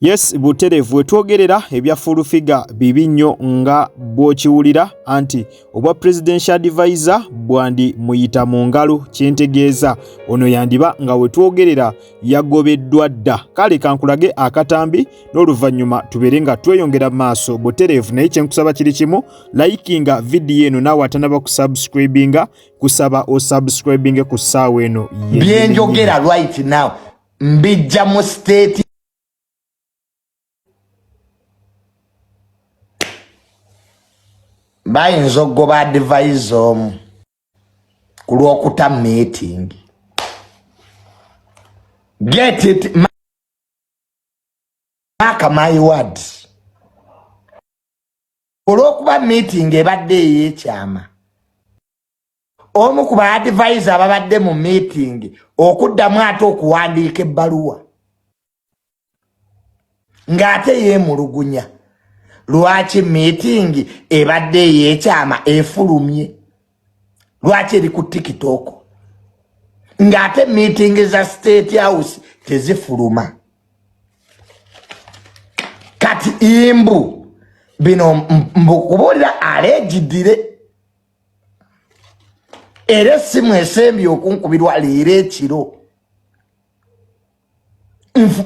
Yes, buterevu wetwogerera ebya full figure bibinyo nga bwokiwulira anti obwa presidential advisor bwandi muyita mu ngalo kyentegeeza ono yandiba nga wetwogerera yagobeddwa dda. Kale kankulage akatambi n'oluvannyuma tubere nga tweyongera maaso buterevu naye kyenkusaba kiri kimu likinga video eno nawe atanaba kusubscribinga kusaba osubscribinge ku ssaawa eno byenjogera right now mbijja mu state bayinza okugoba advise omu ku lw'okuta meeting. Get it, mark my words. Olw'okuba meeting ebadde ey'ekyama omu ku ba advise ababadde mu meeting okuddamu ate okuwandiika ebbaluwa ng'ate yeemulugunya lwaki meeting ebadde ey'ekyama efulumye, lwaki eri ku TikTok ng'ate meeting za State House tezifuluma. Kati imbu bino mbukubuulira allegedly era essimu esembye okunkubirwa leero ekiro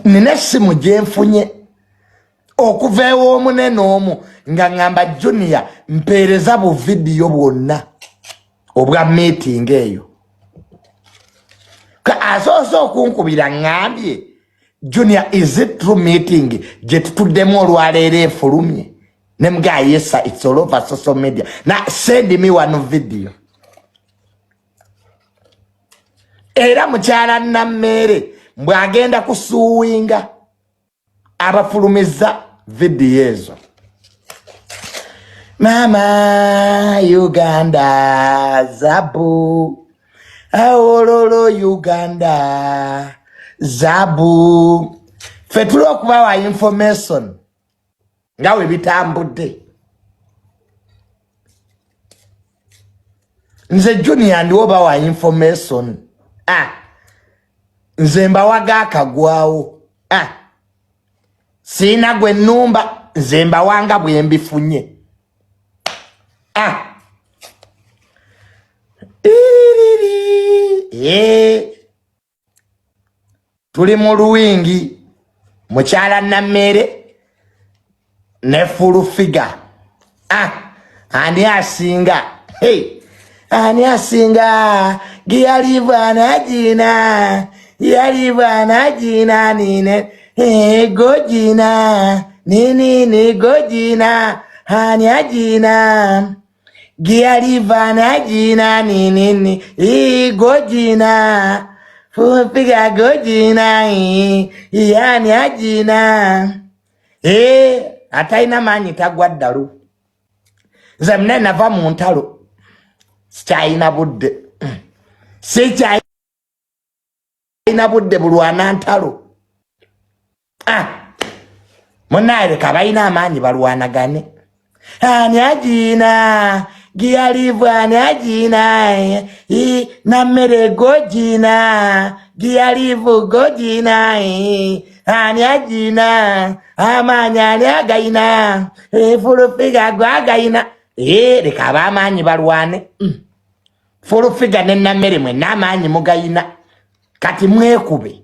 nina essimu gye nfunye okuva ew'omunene omu nga ngamba Junior mpeereza bu vidiyo bwonna obwa meeting eyo. Ka asoose okunkubira ngambye Junior, is it true meeting gye tutuddemu olwaleero efulumye? Ne mga yes, it's all over social media. Now send me one video. Era mukyala Nammere mbwagenda kusuwinga abafulumiza video ezo. Mama Uganda Zabu Aololo Uganda Zabu fetula okubawa information ngawe bitambudde. Nze Junior ndi obawa information. Nze mbawa Agakagwaawo. Sina gwe nnumba nze mbawanga bwe mbifunye. Tuli mu luwingi mukyala Nammere ne full figure. Ani asinga? Ani asinga? Giyalibwana jina, yalibwana jina nine, gojina, nini gojina, ani ajina, giyalibwana jina nini, gojina, fupiga gojina, yani ajina. Ataina manyi tagwaddalu. Nze nava mu ntalo. Sikyalina budde. Sikyalina budde bulwana ntalo. Munaire kabayina amanyi balwanagane. Ani ajina, giyalibwana ajina, Nammere gojina, giyalibu gojina, ani ajina, amanyani agayina, full figure gwagayina. Leka abamanyi balwane. Full figure ne Nammere mwe n'amanyi mugayina. Kati mwekube.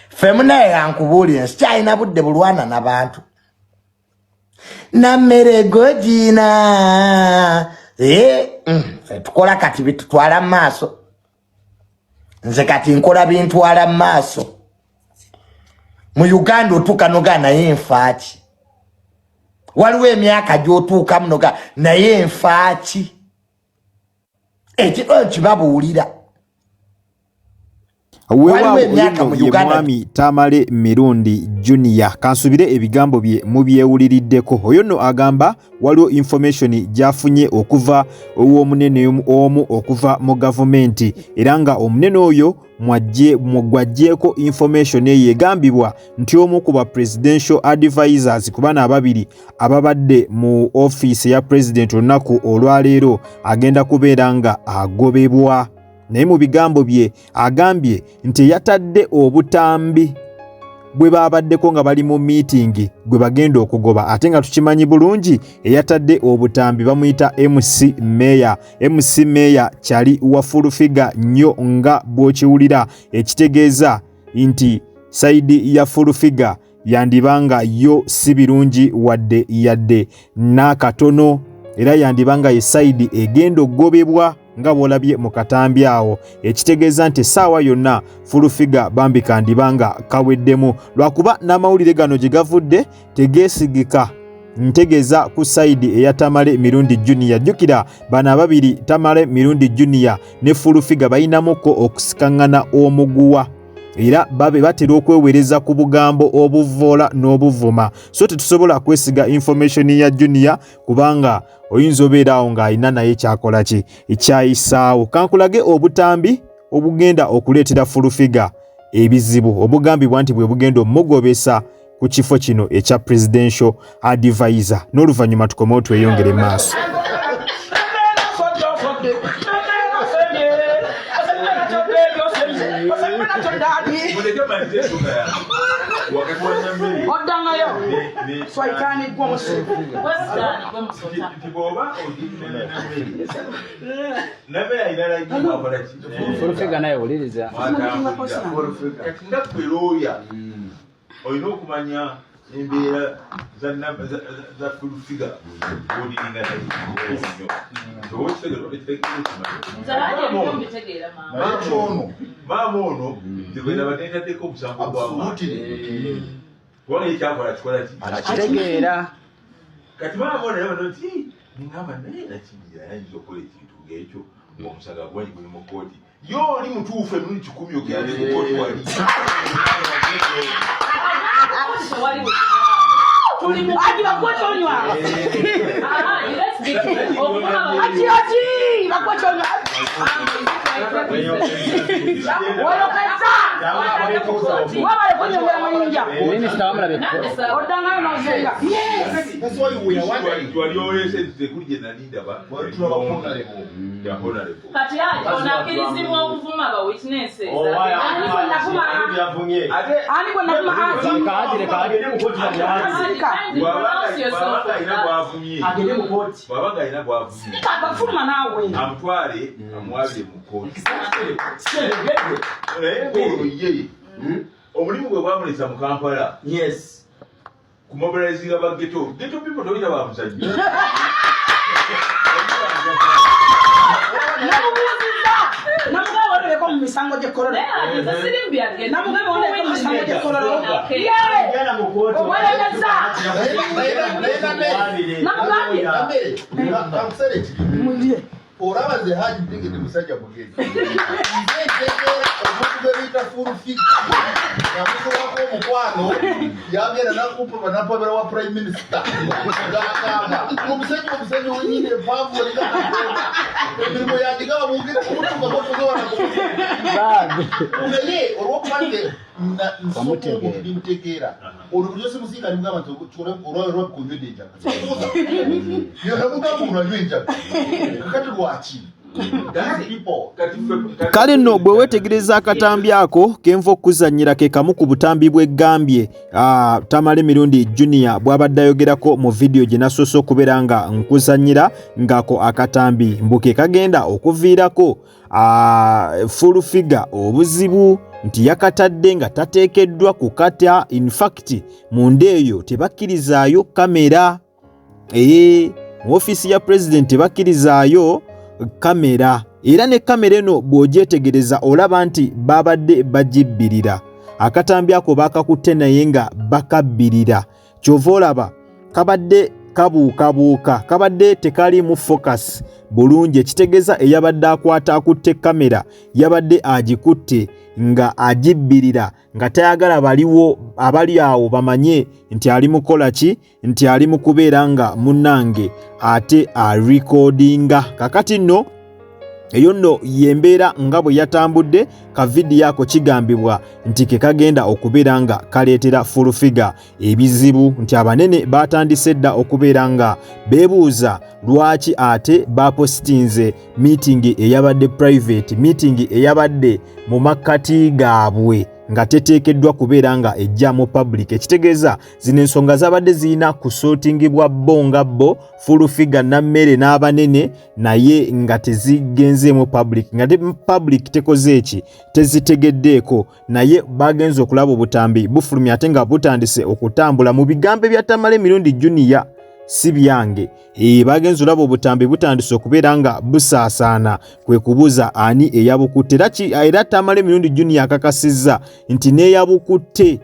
Femuna yankubuulira sikyalina budde bulwana n'abantu. Nammere gojina. Tukola kati bitutwala mu maaso. Nze kati nkola bintwala mu maaso. Mu Uganda otuuka noga naye nfaaki. Waliwo emyaka gy'otuuka munoga naye nfaaki. Ekiro kibabuulira. Weewaawo ye mwami Tamale Mirundi Junior kansubire ebigambo bye mubyewuliriddeko. Oyo nno agamba waliwo information gyafunye okuva ow'omunene omu okuva mu gavumenti era nga omunene oyo mwaggyeko information eyo egambibwa nti omu ku ba presidential advisors ku bana ababiri ababadde mu office ya president olunaku olwaleero agenda kubeera nga agobebwa. Naye mu bigambo bye agambye nti yatadde obutambi gwe babaddeko nga bali mu meeting gwe bagenda okugoba ate nga tukimanyi bulungi eyatadde obutambi bamuyita MC Mayor. MC Mayor kyali wa full figure nnyo nga bw'okiwulira ekitegeeza nti saidi ya full figure yandibanga yo si birungi wadde yadde n'akatono era yandibanga ye saidi egenda okugobebwa nga bw'olabye mu katambi awo ekitegeeza nti essaawa yonna full figure bambi kandibanga kaweddemu lwakuba n'amawulire gano gye gavudde tegeesigika ntegeeza ku saidi eya Tamale Mirundi Junior. Jjukira bano ababiri Tamale Mirundi Junior ne full figure bayinamuko okusikaŋŋana omuguwa era babe batera okwewereza ku bugambo obuvoola n'obuvuma so tetusobola kwesiga information ya Junior kubanga oyinza obeera awo ng'alina naye kyakola ki ekyayisaawo. Kankulage obutambi obugenda okuleetera full figure ebizibu obugambibwa nti bwe bugenda omugobesa ku kifo kino ekya presidential advisor n'oluvannyuma tukomewo tweyongere maaso. Oyina okumanya embeera za full figure bw'oliringa maama ono tegenda batengaddeko omusango gw'amaanyi kubanga ekyakola kikola akitegeera kati maama ono yabano nti ningamba naye nakiyira yayinza okukola ekintu ng'ekyo omusaga gwanyi guli mu kooti yo oli mutuufu emirundi 10 ogende ku kooti wali amutwale amwabire mu kooti omulimu gwe gwamulesa mu Kampala ku mobilizinga ba ghetto people tolina bamusajja misango je korora orabaze haji tingete musajja mugezi nzetegera omuntu bebita full figure yamuko wako omukwano yabyera nakupa banapabera wa prime minister ngakamba omusajja wenyine mpavu olingana emirimu yandiga bamugira kumutuka botoga wanakubaade unaye olwokubange nsomo ndimtegeera olubyosi musika nimugamba tukore olwo kunjode njaka yonamugamba unajwe njaka kakati lwaki kale nno bwe weetegereza akatambi ako kenva okuzannyira ke kamu ku butambi bw'eggambye Tamale Mirundi Junior bw'abadde ayogerako mu vidiyo gye nasoose okubeera nga nkuzannyira ng'ako akatambi mbuke kagenda okuviirako full figure obuzibu nti yakatadde nga tateekeddwa kukata. In fact munda eyo tebakkirizaayo kamera mu ofiisi ya president tebakkirizaayo kamera era ne kamera eno bw'ogyetegereza olaba nti babadde bagibbirira. Akatambi ako bakakutte naye nga bakabbirira kyova olaba kabadde kabuukabuuka kabadde tekali mu focus bulungi ekitegeeza eyabadde akwata akutte kamera yabadde agikutte nga agibbirira nga tayagala baliwo abali awo bamanye nti ali mukola ki nti ali mu kubeera nga munnange ate arecordinga. Kakati nno eyo nno yembeera nga bwe yatambudde ka vidiyo ako kigambibwa nti ke kagenda okubeera nga kaleetera full figure ebizibu nti abanene batandise dda okubeera nga beebuuza lwaki ate bapositinze meeting eyabadde private meeting eyabadde mu makkati gaabwe nga teteekeddwa kubeera nga ejja mu public. Ekitegeeza zino ensonga zabadde zirina kusootingibwa bo nga bo full figure Nammere n'abanene naye nga tezigenze mu public, nga public tekoze eki tezitegeddeeko, naye bagenze okulaba obutambi bufulumya ate nga butandise okutambula mu bigambo bya Tamale Mirundi Junior si byange. Bagenze olaba obutambi butandise okubeera nga busaasaana, kwe kubuuza ani eyabukutte. Era Tamale Mirundi Junior akakasizza nti n'eyabukutte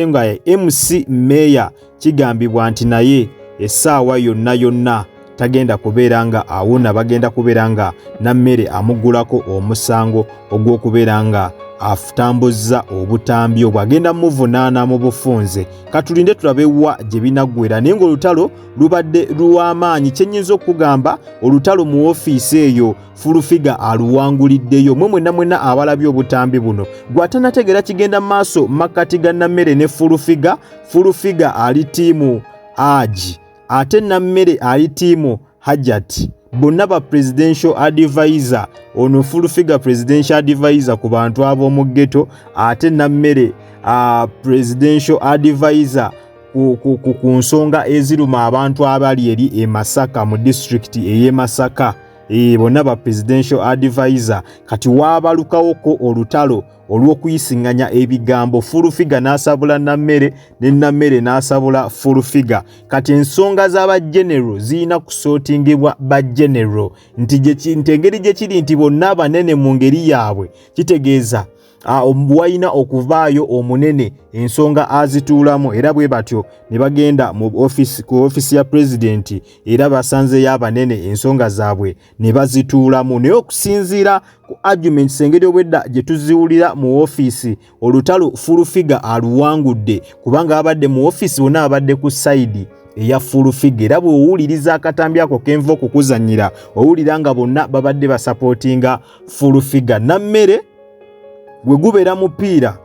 nga MC Meya kigambibwa nti naye essaawa yonna tagenda kubeera nga awuna, bagenda kubeera nga Nammere amugulako omusango ogw'okubeera nga afutambuza obutambi obwagenda muvunaana mu bufunze. Katulinde tulabe wa gye binaggwera, naye ng'olutalo lubadde lw'amaanyi. Kyennyinza okugamba olutalo mu ofiisi eyo full figure aluwanguliddeyo. Mwenna abalabye obutambi buno gw'atanategeera kigenda maaso makkati ga Nammere ne full figure ali tiimu Aji ate Nammere ali tiimu Hajati, bonna ba presidential advisor. Ono full figure presidential advisor ku bantu ab'omu ghetto, ate Nammere presidential advisor ku nsonga eziruma abantu abali eri e Masaka mu district ey'e Masaka. Bonna ba presidential advisor. Kati waabalukawoko olutalo olw'okuyisinganya ebigambo, full figure n'asabula Nammere ne Nammere n'asabula full figure. Kati ensonga z'aba general zirina kusootingibwa ba general, nti engeri gye kiri nti bonna banene mu ngeri yaabwe, kitegeeza wayina okuvaayo omunene ensonga azituulamu, era bwe batyo ne bagenda ku office ya president era basanzeyo abanene ensonga zaabwe ne bazituulamu. Naye okusinziira ku arguments engeri obwedda gye tuziwulira mu office, olutalo full figure aluwangudde kubanga abadde mu office wonna abadde ku side eya full figure. Era bw'owuliriza akatambi ako kenva okukuzannyira owulira nga bonna babadde basapootinga full figure. Nammere gwe gubeera mupiira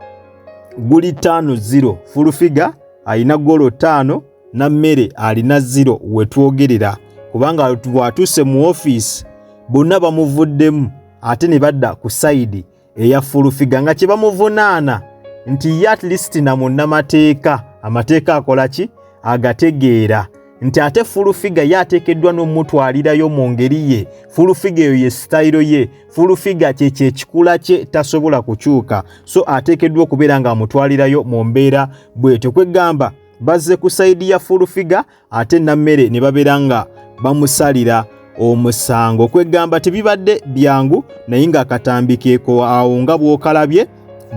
guli 5-0, full figure alina golo 5, Nammere alina 0 wetwogerera, kubanga bw'atuuse mu office bonna bamuvuddemu ate ne badda ku side eya full figure nga kye bamuvunaana nti ye at least na munnamateeka amateeka akola ki agategeera nti ate full figure yateekeddwa n'omutwalirayo mu ngeri ye. Full figure eyo ye style ye, full figure kye kikula kye tasobola kukyuka, so ateekeddwa okubeera nga amutwalirayo mu mbeera bwetyo. Kwegamba bazze ku side ya full figure ate Nammere ne babeera nga bamusalira omusango. Kwegamba tebibadde byangu naye nga akatambikeeko awo nga bw'okalabye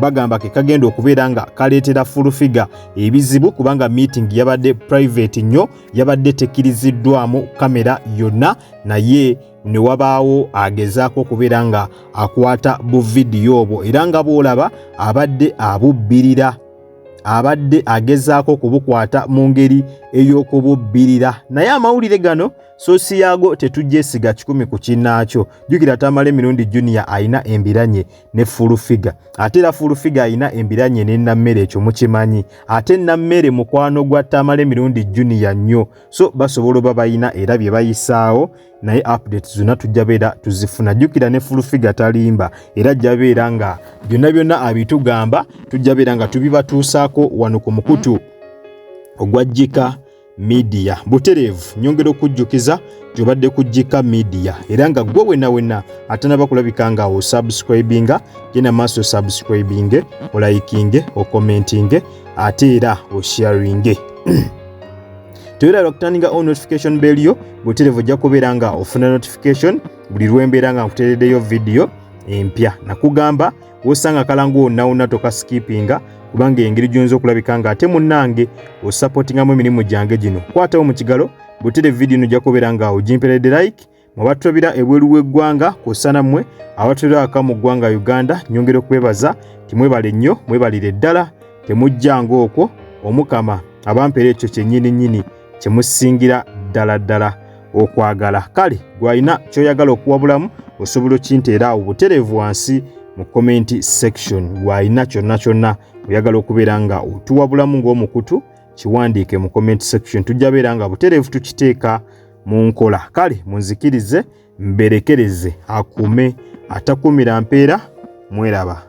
bagamba ke kagenda okubeera nga kaleetera full figure ebizibu kubanga meeting yabadde private nnyo, yabadde tekiriziddwamu kamera yonna, naye ne wabaawo agezaako okubeera nga akwata bu vidiyo obwo era nga bw'olaba abadde abubbirira, abadde agezaako kubukwata mu ngeri ey'okububbirira. Naye amawulire gano soosi yaago tetujjesiga 10 ku kinnaakyo. Jjukira Tamale Mirundi Junior ayina embiranye ne full figure, ate era full figure ayina embiranye ne Nammere, ekyo mukimanyi. Ate Nammere mukwano gwa Tamale Mirundi Junior nnyo, so basobola oba bayina era bye bayisaawo, naye updates zonna tujja beera tuzifuna. Jjukira ne full figure talimba era ajja beera nga byonna abitugamba tujja beera nga tubibatuusaako wano ku mukutu ogwa Jika Media. Butereevu nyongera okujjukiza tubadde ku Jika Media era nga gwe wenna atanaba kulabika nga osubscribinga, genda maaso subscribinge, olikinge, okommentinge ate era osharinge. Toyera okutanninga on notification bell yo, Butereevu ojja kubeera nga ofuna notification buli lwembeera nga nkuteereddeyo video empya. Nakugamba wosanga kalangu onnawonna toka skippinga kubanga engeri gyonza okulabika nga ate munnange osupportingamu emirimu gyange gino. Kwatawo mu kigalo Butereevu video ino ojja kubeera nga ogimperedde like. Mu batulabira ebweru w'eggwanga kw'ossa mmwe abatulira aka mu ggwanga Uganda, nyongera okwebaza timwebale nnyo, mwebalire ddala, temujjanga okwo. Omukama abampeera ekyo kyennyini kye musingira ddala okwagala. Kale gwalina ky'oyagala okuwabulamu osobola okinteera awo Butereevu wansi mu comment section. Gwalina kyonna oyagala okubeera nga otuwabulamu ng'omukutu kiwandiike mu comment section, tujja beera nga Butereevu tukiteeka mu nkola. Kale munzikirize mberekereze akume atakumira mpeera. Mweraba.